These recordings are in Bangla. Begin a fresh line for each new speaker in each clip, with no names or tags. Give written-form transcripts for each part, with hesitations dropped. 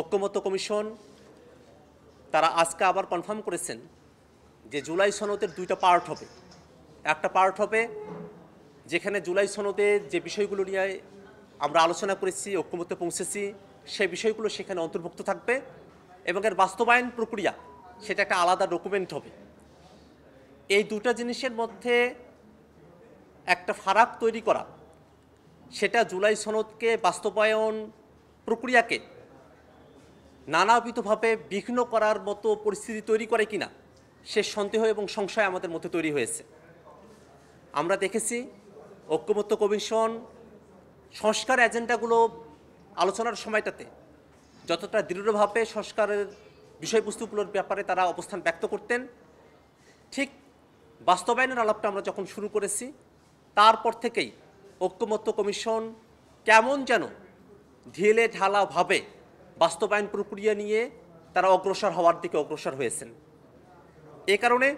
ঐক্যমত্য কমিশন তারা আজকে আবার কনফার্ম করেছেন যে জুলাই সনদের দুইটা পার্ট হবে। একটা পার্ট হবে যেখানে জুলাই সনদে যে বিষয়গুলো নিয়ে আমরা আলোচনা করেছি, ঐক্যমত্যে পৌঁছেছি, সেই বিষয়গুলো সেখানে অন্তর্ভুক্ত থাকবে এবং এর বাস্তবায়ন প্রক্রিয়া সেটা একটা আলাদা ডকুমেন্ট হবে। এই দুটা জিনিসের মধ্যে একটা ফারাক তৈরি করা, সেটা জুলাই সনদকে বাস্তবায়ন প্রক্রিয়াকে নানাবিধভাবে বিঘ্ন করার মতো পরিস্থিতি তৈরি করে কিনা সে সন্দেহ এবং সংশয় আমাদের মধ্যে তৈরি হয়েছে। আমরা দেখেছি ঐক্যমত্য কমিশন সংস্কার এজেন্ডাগুলো আলোচনার সময়টাতে যতটা দৃঢ়ভাবে সংস্কারের বিষয়বস্তুগুলোর ব্যাপারে তারা অবস্থান ব্যক্ত করতেন, ঠিক বাস্তবায়নের আলাপটা আমরা যখন শুরু করেছি তারপর থেকেই ঐক্যমত্য কমিশন কেমন যেন ঢিলে ঢালাভাবে বাস্তবায়ন প্রক্রিয়া নিয়ে তারা অগ্রসর হওয়ার দিকে অগ্রসর হয়েছেন। এ কারণে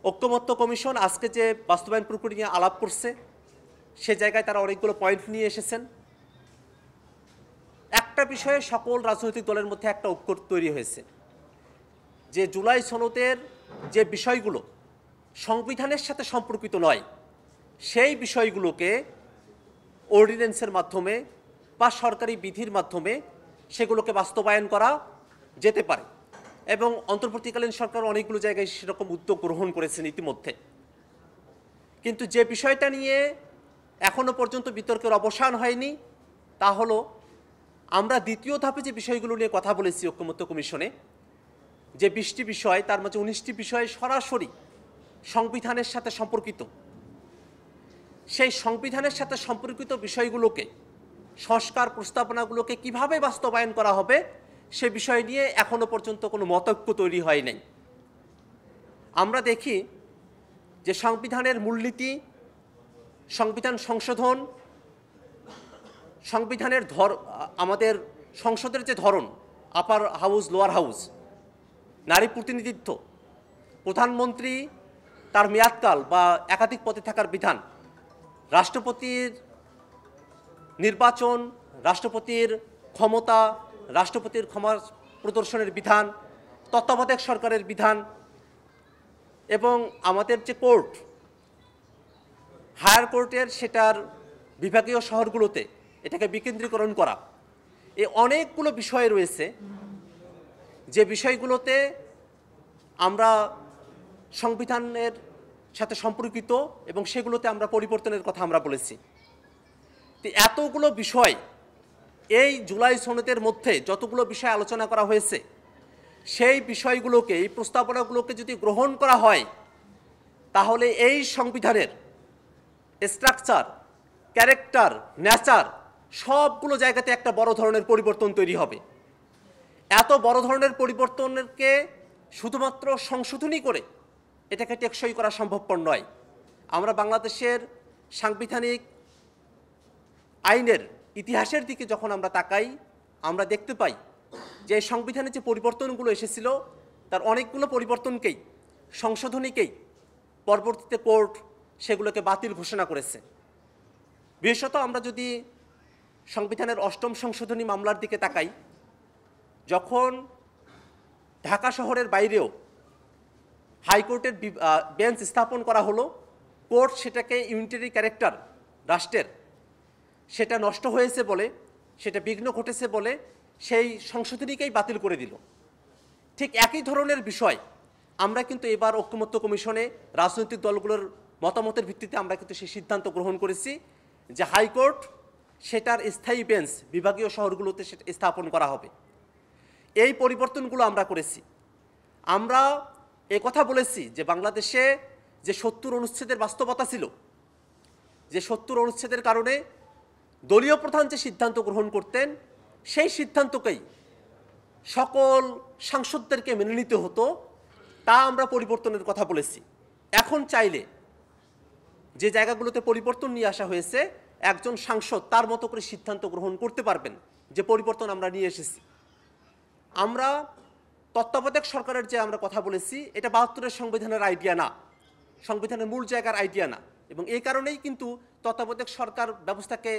ঐক্যমত্য কমিশন আজকে যে বাস্তবায়ন প্রক্রিয়া নিয়ে আলাপ করছে সে জায়গায় তারা অনেকগুলো পয়েন্ট নিয়ে এসেছেন। একটা বিষয়ে সকল রাজনৈতিক দলের মধ্যে একটা ঐক্য তৈরি হয়েছে যে জুলাই সনদের যে বিষয়গুলো সংবিধানের সাথে সম্পর্কিত নয় সেই বিষয়গুলোকে অর্ডিন্যান্সের মাধ্যমে বা সরকারি বিধির মাধ্যমে সেগুলোকে বাস্তবায়ন করা যেতে পারে এবং অন্তর্বর্তীকালীন সরকার অনেকগুলো জায়গায় সেরকম উদ্যোগ গ্রহণ করেছেন ইতিমধ্যে। কিন্তু যে বিষয়টা নিয়ে এখনো পর্যন্ত বিতর্কের অবসান হয়নি তা হলো আমরা দ্বিতীয় ধাপে যে বিষয়গুলো নিয়ে কথা বলেছি ঐক্যমত্য কমিশনে, যে 20টি বিষয়, তার মধ্যে 19টি বিষয় সরাসরি সংবিধানের সাথে সম্পর্কিত। সেই সংবিধানের সাথে সম্পর্কিত বিষয়গুলোকে, সংস্কার প্রস্তাবনাগুলোকে কিভাবে বাস্তবায়ন করা হবে সে বিষয় নিয়ে এখনো পর্যন্ত কোনো মতৈক্য তৈরি হয় নাই। আমরা দেখি যে সংবিধানের মূলনীতি, সংবিধান সংশোধন, সংবিধানের আমাদের সংসদের যে ধরন, আপার হাউস লোয়ার হাউস, নারী প্রতিনিধিত্ব, প্রধানমন্ত্রী তার মেয়াদকাল বা একাধিক পদে থাকার বিধান, রাষ্ট্রপতির নির্বাচন, রাষ্ট্রপতির ক্ষমতা, রাষ্ট্রপতির ক্ষমা প্রদর্শনের বিধান, তত্ত্বাবধায়ক সরকারের বিধান এবং আমাদের যে কোর্ট, হায়ার কোর্টের সেটার বিভাগীয় শহরগুলোতে এটাকে বিকেন্দ্রীকরণ করা, এই অনেকগুলো বিষয় রয়েছে যে বিষয়গুলোতে আমরা সংবিধানের সাথে সম্পর্কিত এবং সেগুলোতে আমরা পরিবর্তনের কথা আমরা বলেছি। তো এতগুলো বিষয় এই জুলাই সনদের মধ্যে যতগুলো বিষয় আলোচনা করা হয়েছে সেই বিষয়গুলোকে, এই প্রস্তাবনাগুলোকে যদি গ্রহণ করা হয় তাহলে এই সংবিধানের স্ট্রাকচার, ক্যারেক্টার, নেচার সবগুলো জায়গাতে একটা বড় ধরনের পরিবর্তন তৈরি হবে। এত বড় ধরনের পরিবর্তনকে শুধুমাত্র সংশোধনী করে এটাকে টেকসই করা সম্ভবপর নয়। আমরা বাংলাদেশের সাংবিধানিক আইনের ইতিহাসের দিকে যখন আমরা তাকাই আমরা দেখতে পাই যে সংবিধানে যে পরিবর্তনগুলো এসেছিল তার অনেকগুলো পরিবর্তনকেই, সংশোধনীকেই পরবর্তীতে কোর্ট সেগুলোকে বাতিল ঘোষণা করেছে। বিশেষত আমরা যদি সংবিধানের 8ম সংশোধনী মামলার দিকে তাকাই, যখন ঢাকা শহরের বাইরেও হাইকোর্টের বেঞ্চ স্থাপন করা হলো, কোর্ট সেটাকে ইউনিটারি ক্যারেক্টার রাষ্ট্রের সেটা নষ্ট হয়েছে বলে, সেটা বিঘ্ন ঘটেছে বলে সেই সংশোধনীকেই বাতিল করে দিল। ঠিক একই ধরনের বিষয় আমরা কিন্তু এবার ঐক্যমত্য কমিশনে রাজনৈতিক দলগুলোর মতামতের ভিত্তিতে আমরা কিন্তু সেই সিদ্ধান্ত গ্রহণ করেছি যে হাইকোর্ট সেটার স্থায়ী বেঞ্চ বিভাগীয় শহরগুলোতে সেটা স্থাপন করা হবে। এই পরিবর্তনগুলো আমরা করেছি। আমরা কথা বলেছি যে বাংলাদেশে যে 70 অনুচ্ছেদের বাস্তবতা ছিল, যে 70 অনুচ্ছেদের কারণে দলীয় প্রধান যে সিদ্ধান্ত গ্রহণ করতেন সেই সিদ্ধান্তকেই সকল সাংসদদেরকে মেনে নিতে হতো, তা আমরা পরিবর্তনের কথা বলেছি। এখন চাইলে যে জায়গাগুলোতে পরিবর্তন নিয়ে আসা হয়েছে একজন সাংসদ তার মতো করে সিদ্ধান্ত গ্রহণ করতে পারবেন যে পরিবর্তন আমরা নিয়ে এসেছি। আমরা তত্ত্বাবধায়ক সরকারের যে আমরা কথা বলেছি এটা 72-এর সংবিধানের আইডিয়া না, সংবিধানের মূল জায়গার আইডিয়া না, এবং এই কারণেই কিন্তু তত্ত্বাবধায়ক সরকার ব্যবস্থাকে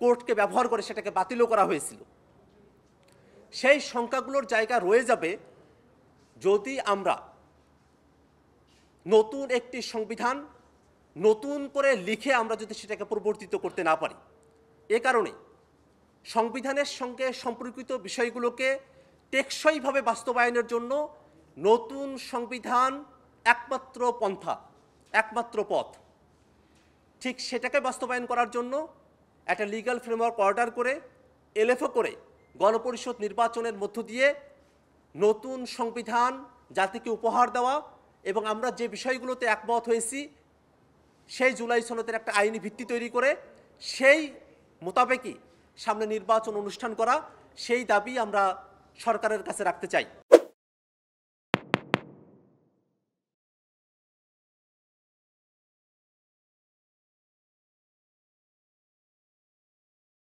কোর্টকে ব্যবহার করে সেটাকে বাতিলও করা হয়েছিল। সেই সংখ্যাগুলোর জায়গা রয়ে যাবে যদি আমরা নতুন একটি সংবিধান নতুন করে লিখে আমরা যদি সেটাকে পরিবর্তিত করতে না পারি। এ কারণে সংবিধানের সঙ্গে সম্পর্কিত বিষয়গুলোকে টেকসইভাবে বাস্তবায়নের জন্য নতুন সংবিধান একমাত্র পন্থা, একমাত্র পথ। ঠিক সেটাকে বাস্তবায়ন করার জন্য একটা লিগ্যাল ফ্রেমওয়ার্ক অর্ডার করে এলএফও করে গণপরিষদ নির্বাচনের মধ্য দিয়ে নতুন সংবিধান জাতিকে উপহার দেওয়া এবং আমরা যে বিষয়গুলোতে একমত হয়েছি সেই জুলাই সনদের একটা আইনি ভিত্তি তৈরি করে সেই মোতাবেকই সামনে নির্বাচন অনুষ্ঠান করা, সেই দাবি আমরা সরকারের কাছে রাখতে চাই।